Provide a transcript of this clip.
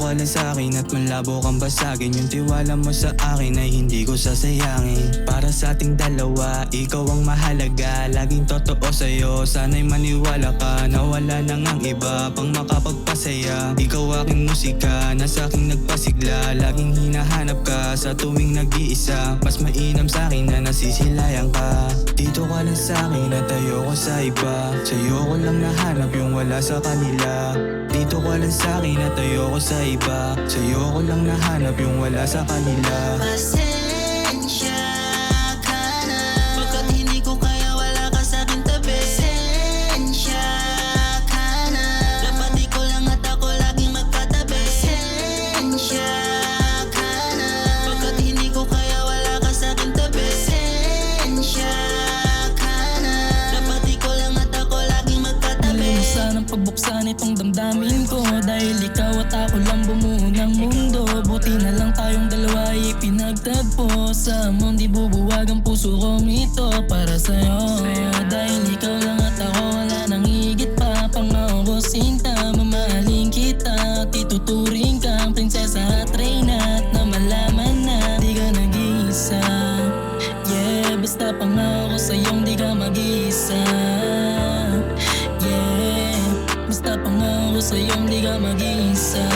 ka lang sa'kin at malabo kang basagin. Yung tiwala mo sa akin ay hindi ko sasayangin. Para sa ating dalawa, ikaw ang mahalaga. Laging totoo sa'yo, sana'y maniwala ka na wala nang ang iba pang makapagpasaya. Ikaw aking musika, na sa'king nagpasigla. Laging hinahanap ka sa tuwing nag-iisa. Mas mainam sa'kin na nasisilayan ka. Dito ka lang sa'kin at ayoko sa iba. Sa'yo ko lang nahanap yung wala sa kanila. Dito ka lang sa'kin at ayoko sa iba. Sa'yo ko lang nahanap yung wala sa kanila. Pasensya ka na, pagkat hindi ko kaya wala ka sa'king tabi. Pasensya ka na, dapat ikaw lang at ako laging magkatabi. Pasensya ka na, pagkat hindi ko kaya wala ka sa'king tabi. Pasensya ka na, dapat ikaw lang at ako laging magkatabi. Alam mo sanang pagbuksan itong damdamin ko, dahil ikaw at ako lang bumuo ng mundo. Buti na lang tayong dalawa ay pinagtagpo. Sa mundo di bubuwag ang puso kong ito para sa'yo. Dahil ikaw lang at ako, wala nang higit pa. Pangako ko sinta, mamahalin kita. Tituturing kang prinsesa at reyna, at na malaman na di ka nag-iisa. Yeah, basta pangako ko sa'yong di ka mag-iisa. Yeah, basta pangako ko sa'yong di ka mag-iisa.